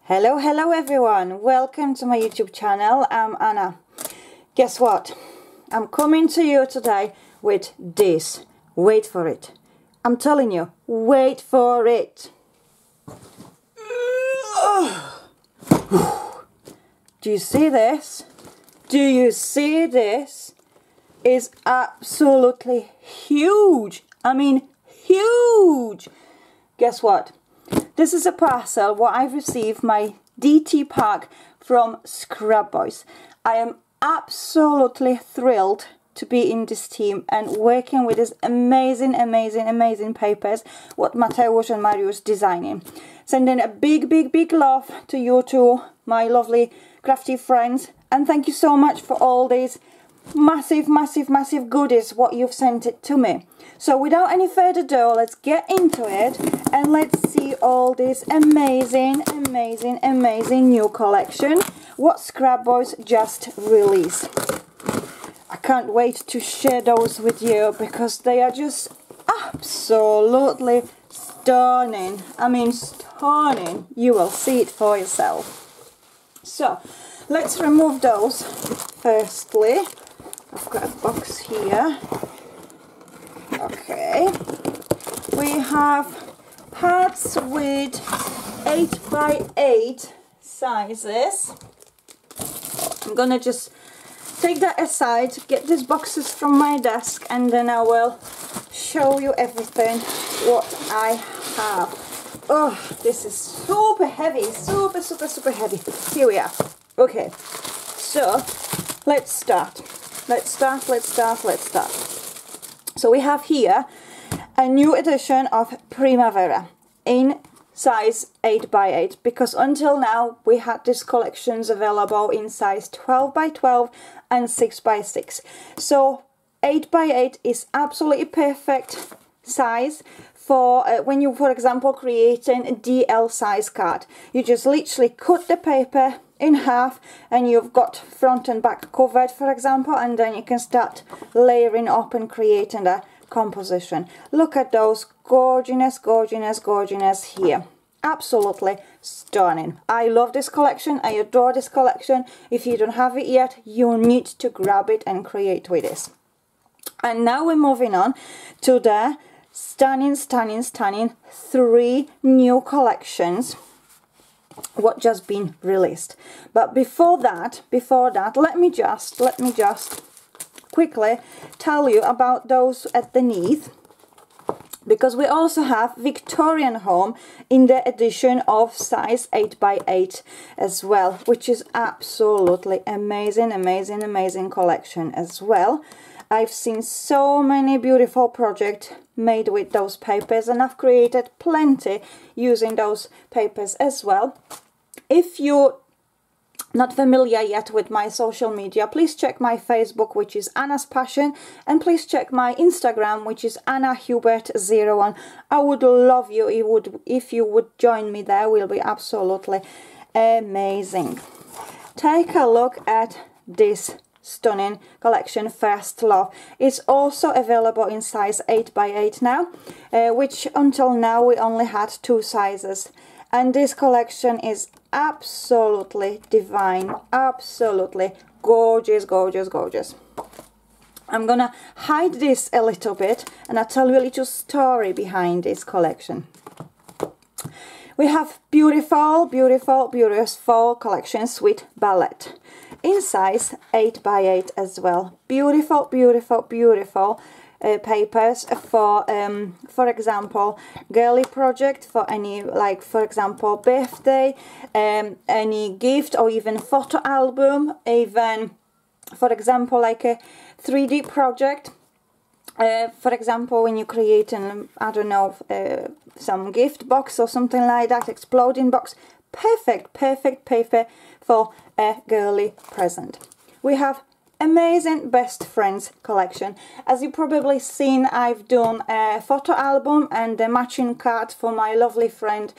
Hello everyone, welcome to my YouTube channel. I'm Anna. Guess what? I'm coming to you today with this. Wait for it. I'm telling you, wait for it. Do you see this? Do you see this? It's absolutely huge. I mean huge. Guess what? This is a parcel what I've received my DT pack from ScrapBoys. I am absolutely thrilled to be in this team and working with these amazing papers what Mateusz and Mariusz designing. Sending a big love to you two, my lovely crafty friends, and thank you so much for all these massive goodies what you've sent it to me. So without any further ado, let's get into it and let's see all this amazing new collection what ScrapBoys just released. I can't wait to share those with you because they are just absolutely stunning. I mean stunning. You will see it for yourself. So let's remove those. Firstly, I've got a box here. Okay, we have pads with 8x8 sizes. I'm gonna just take that aside, get these boxes from my desk, and then I will show you everything what I have. Oh, this is super heavy, super heavy. Here we are. Okay, so let's start. So we have here a new edition of Primavera in size 8x8 because until now we had these collections available in size 12x12 and 6x6. So 8x8 is absolutely perfect size for when you, for example, creating a DL size card. You just literally cut the paper in half and you've got front and back covered, for example, and then you can start layering up and creating a composition. Look at those gorgeous here. Absolutely stunning. I love this collection. I adore this collection. If you don't have it yet, you need to grab it and create with this. And now we're moving on to the stunning 3 new collections what just been released. But before that, let me just quickly tell you about those underneath, because we also have Victorian Home in the edition of size 8x8 as well, which is absolutely amazing collection as well. I've seen so many beautiful projects made with those papers, and I've created plenty using those papers as well. If you're not familiar yet with my social media, please check my Facebook, which is Anna's Passion, and please check my Instagram, which is AnnaHubert01. I would love you if you would join me there. Will be absolutely amazing. Take a look at this stunning collection, First Love. It's also available in size 8x8 now, which until now we only had 2 sizes, and this collection is absolutely divine, absolutely gorgeous. I'm gonna hide this a little bit and I'll tell you a little story behind this collection. We have beautiful collection Sweet Ballet in size 8x8 as well. Beautiful papers for example, girly project, for any, like for example, birthday, any gift, or even photo album, even for example like a 3D project. For example, when you create an, I don't know, some gift box or something like that, exploding box, perfect paper for a girly present. We have amazing Best Friends collection. As you've probably seen, I've done a photo album and a matching card for my lovely friend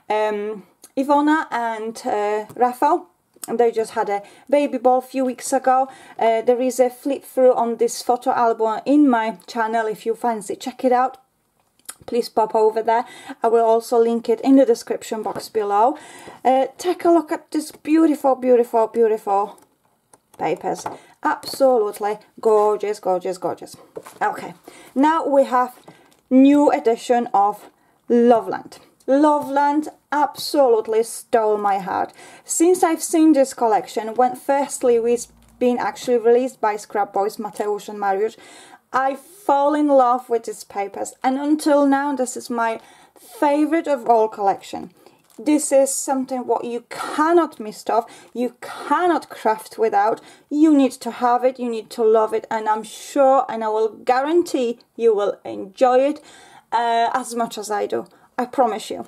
Ivona and Rafael. They just had a baby boy a few weeks ago. There is a flip through on this photo album in my channel if you fancy, check it out. please pop over there. I will also link it in the description box below. Take a look at this beautiful, beautiful, beautiful papers. Absolutely gorgeous, gorgeous, gorgeous. Okay, now we have new edition of Loveland. Loveland absolutely stole my heart. Since I've seen this collection, when firstly it's been actually released by ScrapBoys, Mateusz and Mariusz, I fall in love with these papers, and until now this is my favorite of all collection. This is something what you cannot miss off, you cannot craft without, you need to have it, you need to love it, and I'm sure and I will guarantee you will enjoy it as much as I do. I promise you.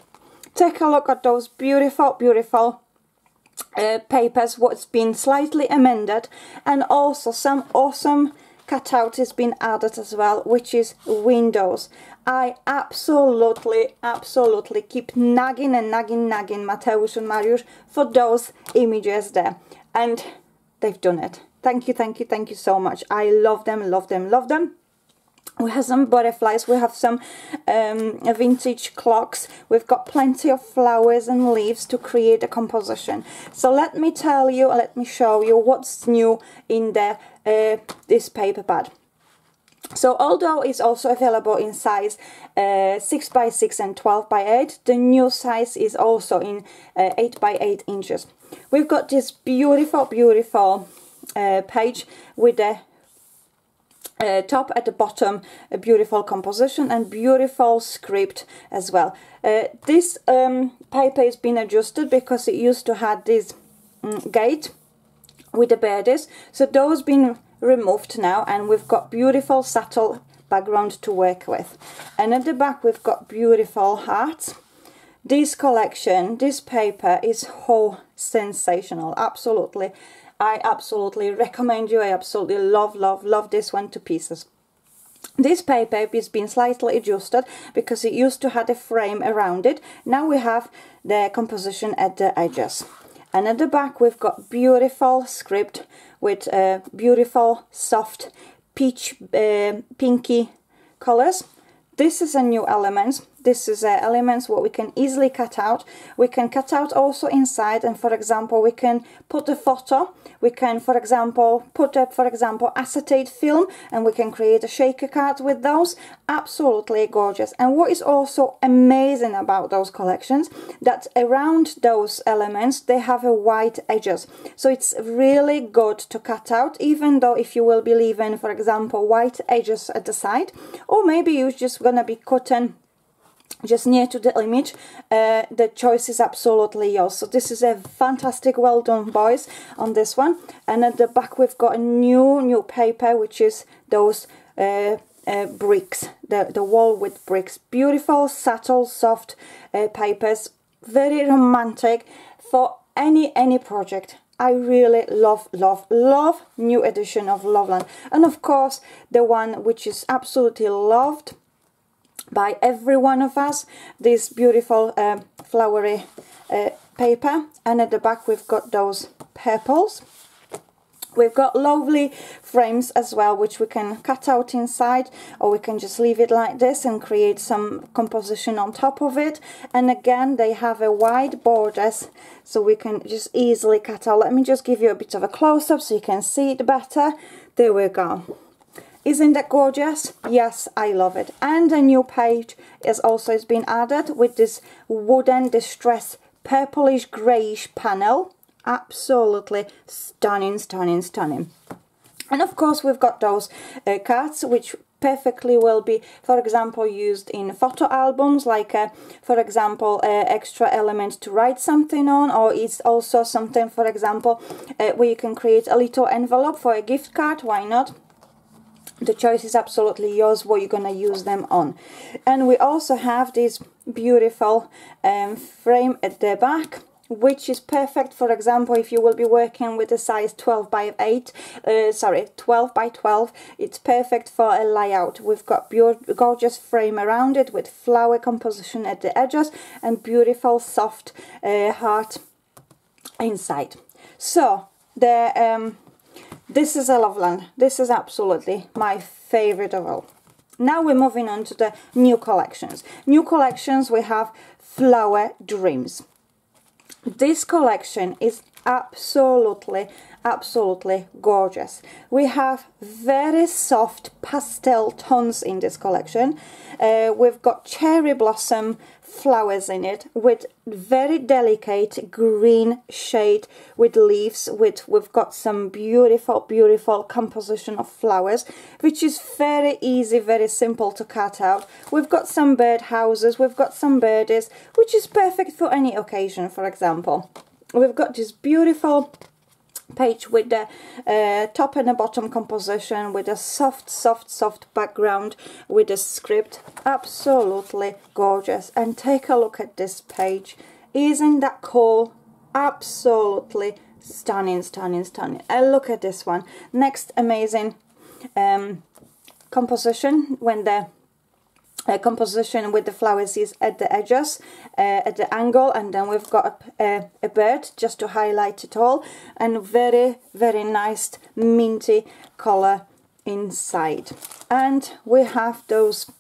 Take a look at those beautiful, beautiful papers, what's been slightly amended, and also some awesome cutout has been added as well, which is windows. I absolutely keep nagging and nagging Mateusz and Mariusz for those images there, and they've done it. Thank you, thank you, thank you so much. I love them, love them, love them. We have some butterflies, we have some vintage clocks, we've got plenty of flowers and leaves to create a composition. So let me tell you, let me show you what's new in this paper pad. So although it's also available in size 6x6 and 12x8, the new size is also in 8x8 inches. We've got this beautiful, beautiful page with the top at the bottom, a beautiful composition and beautiful script as well. This paper has been adjusted because it used to have this gate with the birdies, so those been removed now, and we've got beautiful subtle background to work with. And at the back we've got beautiful hearts. This collection, this paper is whole sensational. Absolutely, I absolutely recommend you. I absolutely love this one to pieces. This paper has been slightly adjusted because it used to have a frame around it. Now we have the composition at the edges. And at the back we've got beautiful script with beautiful soft peach pinky colors. This is a new element. This is elements what we can easily cut out. We can cut out also inside, and for example we can put a photo. We can for example put up acetate film, and we can create a shaker card with those. Absolutely gorgeous. And what is also amazing about those collections, that around those elements they have a white edges, so it's really good to cut out, even though if you will be leaving for example white edges at the side, or maybe you're just gonna be cutting just near to the image, the choice is absolutely yours. So this is a fantastic, well done boys on this one. And at the back we've got a new paper, which is those bricks, the wall with bricks. Beautiful, subtle, soft papers, very romantic for any project. I really love new edition of Loveland. And of course the one which is absolutely loved by every one of us, this beautiful flowery paper. And at the back we've got those purples. We've got lovely frames as well, which we can cut out inside, or we can just leave it like this and create some composition on top of it. And again they have a wide borders, so we can just easily cut out. Let me just give you a bit of a close-up so you can see it better. There we go. Isn't that gorgeous? Yes, I love it. And a new page is also has been added with this wooden distress purplish greyish panel. Absolutely stunning, stunning, stunning. And of course we've got those cards which perfectly will be, for example, used in photo albums, like for example extra element to write something on, or it's also something, for example, where you can create a little envelope for a gift card. Why not? The choice is absolutely yours what you're gonna use them on. And we also have this beautiful frame at the back, which is perfect, for example, if you will be working with a size 12x8, 12x12, it's perfect for a layout. We've got gorgeous frame around it with flower composition at the edges and beautiful soft heart inside. So the this is a Loveland. This is absolutely my favorite of all. Now we're moving on to the new collections. New collections, we have Flower Dreams. This collection is absolutely gorgeous. We have very soft pastel tones in this collection. We've got cherry blossom flowers in it with very delicate green shade with leaves. We've got some beautiful composition of flowers, which is very easy, very simple to cut out. We've got some bird houses, we've got some birdies, which is perfect for any occasion. For example, we've got this beautiful page with the top and the bottom composition, with a soft background, with a script. Absolutely gorgeous. And take a look at this page. Isn't that cool? Absolutely stunning. And look at this one. Next amazing composition, when the composition with the flowers is at the edges, at the angle, and then we've got a bird just to highlight it all, and very nice minty color inside. And we have those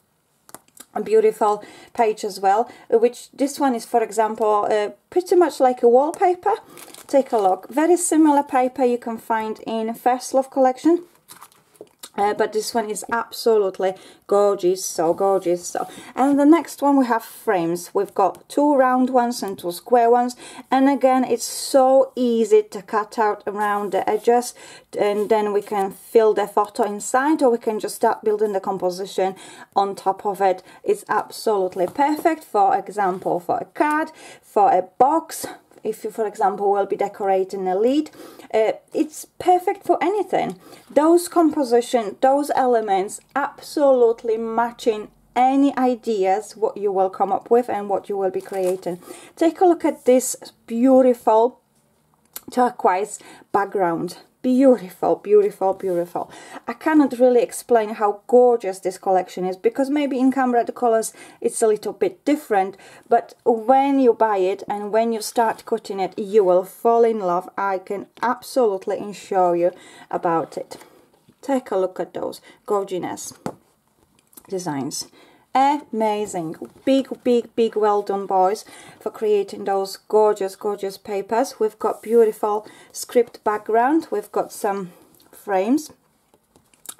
beautiful page as well, which this one is, for example, pretty much like a wallpaper. Take a look. Very similar paper you can find in First Love collection. But this one is absolutely gorgeous, so gorgeous. And the next one, we have frames. We've got 2 round ones and 2 square ones, and again it's so easy to cut out around the edges, and then we can fill the photo inside, or we can just start building the composition on top of it. It's absolutely perfect, for example, for a card, for a box. If you, for example, will be decorating a lid, it's perfect for anything. Those composition, those elements, absolutely matching any ideas what you will come up with and what you will be creating. Take a look at this beautiful turquoise background. Beautiful. I cannot really explain how gorgeous this collection is, because maybe in camera the colors it's a little bit different, but when you buy it and when you start cutting it, you will fall in love. I can absolutely assure you about it. Take a look at those gorgeous designs. Amazing. Big well done, boys, for creating those gorgeous papers. We've got beautiful script background, we've got some frames,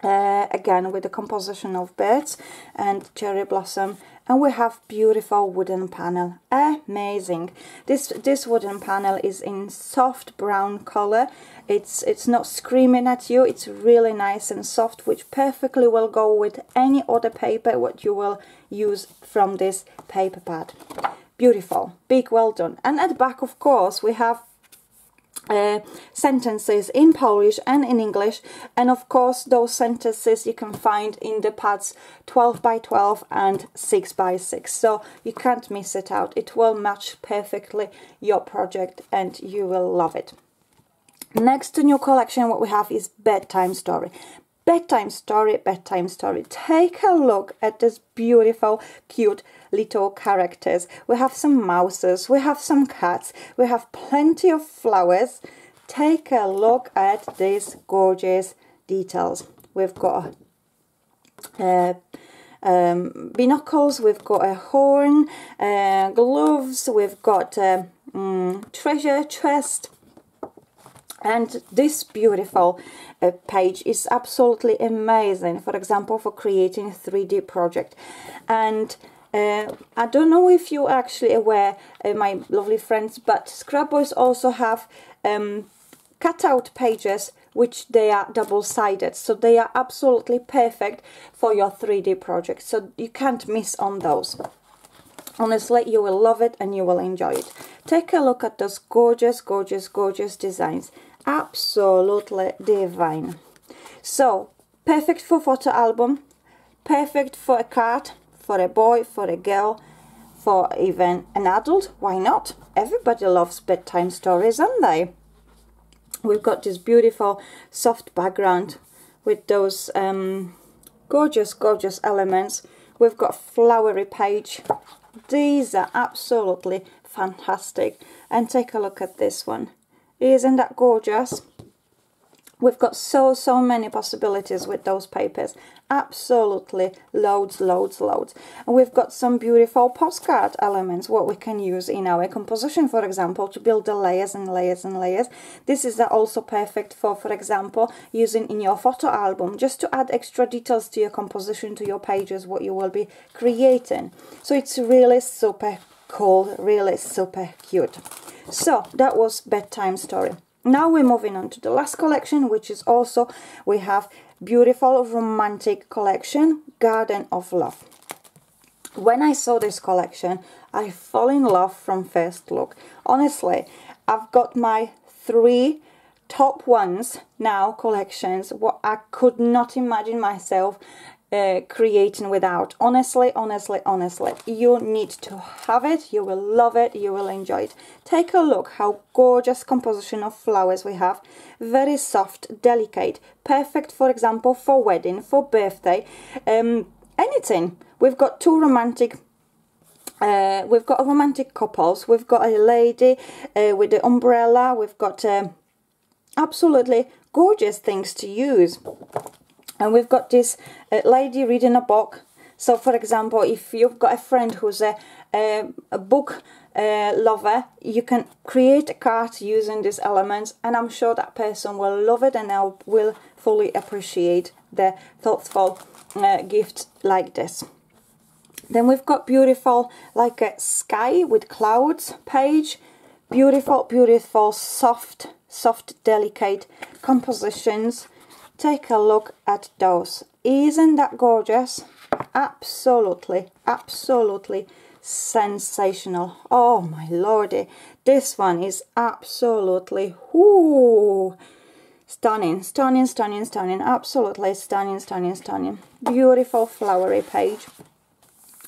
again with the composition of birds and cherry blossom, and we have beautiful wooden panel. Amazing. This wooden panel is in soft brown color. It's not screaming at you, it's really nice and soft, which perfectly will go with any other paper what you will use from this paper pad. Beautiful. Big well done. And at the back, of course, we have sentences in Polish and in English, and of course those sentences you can find in the pads 12 by 12 and 6 by 6, so you can't miss it out. It will match perfectly your project and you will love it. Next to new collection, what we have is Bedtime Story. Bedtime Story. Take a look at this beautiful, cute little characters. We have some mouses, we have some cats, we have plenty of flowers. Take a look at these gorgeous details. We've got binoculars, we've got a horn, gloves, we've got treasure chest. And this beautiful page is absolutely amazing, for example, for creating a 3D project. And I don't know if you're actually aware, my lovely friends, but ScrapBoys also have cutout pages which they are double-sided, so they are absolutely perfect for your 3D project, so you can't miss on those. Honestly, you will love it and you will enjoy it. Take a look at those gorgeous designs. Absolutely divine. So perfect for photo album, perfect for a card, for a boy, for a girl, for even an adult. Why not? Everybody loves bedtime stories, don't they? We've got this beautiful soft background with those gorgeous elements. We've got flowery page. These are absolutely fantastic. And take a look at this one. Isn't that gorgeous? We've got so many possibilities with those papers. Absolutely loads. And we've got some beautiful postcard elements what we can use in our composition, for example, to build the layers and layers and layers. This is also perfect for example, using in your photo album, just to add extra details to your composition, to your pages, what you will be creating. So it's really super cool, really super cute. So that was Bedtime Story. Now we're moving on to the last collection, which is also, we have beautiful romantic collection, Garden of Love. When I saw this collection, I fell in love from first look. Honestly, I've got my 3 top ones now, collections, what I could not imagine myself creating without. Honestly, you need to have it. You will love it, you will enjoy it. Take a look how gorgeous composition of flowers we have. Very soft, delicate, perfect, for example, for wedding, for birthday, anything. We've got 2 romantic we've got a romantic couples. We've got a lady with the umbrella. We've got absolutely gorgeous things to use. And we've got this lady reading a book. So, for example, if you've got a friend who's a book lover, you can create a card using these elements, and I'm sure that person will love it and will fully appreciate the thoughtful gift like this. Then we've got beautiful, like a sky with clouds page. Beautiful, soft, delicate compositions. Take a look at those. Isn't that gorgeous? Absolutely sensational. Oh my lordy, this one is absolutely stunning. Absolutely stunning. Beautiful flowery page.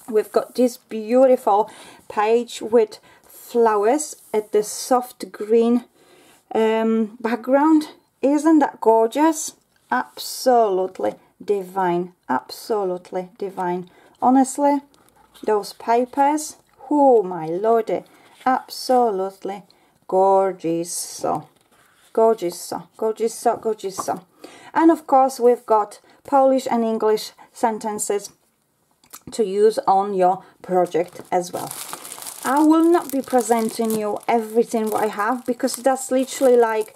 We've got this beautiful page with flowers at the soft green background. Isn't that gorgeous? Absolutely divine. Honestly, those papers, oh my lordy, absolutely gorgeous. Gorgeous. And of course we've got Polish and English sentences to use on your project as well. I will not be presenting you everything what I have, because that's literally like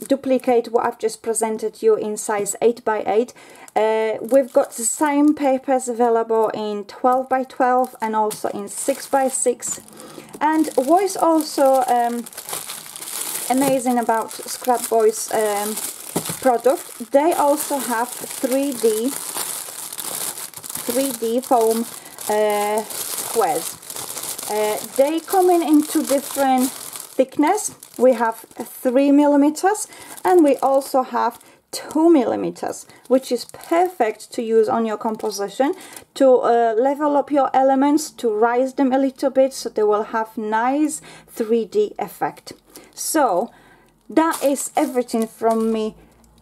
duplicate what I've just presented you in size 8x8. We've got the same papers available in 12x12 and also in 6x6. And what is also amazing about ScrapBoys product, they also have 3D foam squares. They come in 2 different thickness. We have 3mm and we also have 2mm, which is perfect to use on your composition to level up your elements, to rise them a little bit so they will have nice 3D effect. So that is everything from me,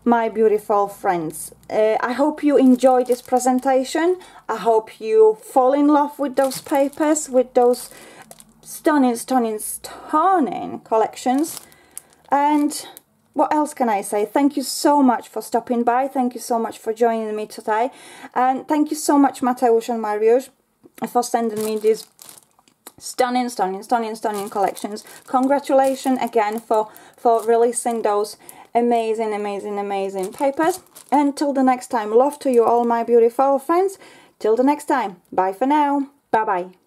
my beautiful friends. I hope you enjoyed this presentation. I hope you fall in love with those papers, with those stunning collections. And what else can I say? Thank you so much for stopping by. Thank you so much for joining me today. And thank you so much, Mateusz and Mariusz, for sending me these stunning collections. Congratulations again for releasing those amazing papers. Until the next time, love to you all, my beautiful friends. Till the next time, bye for now. Bye bye.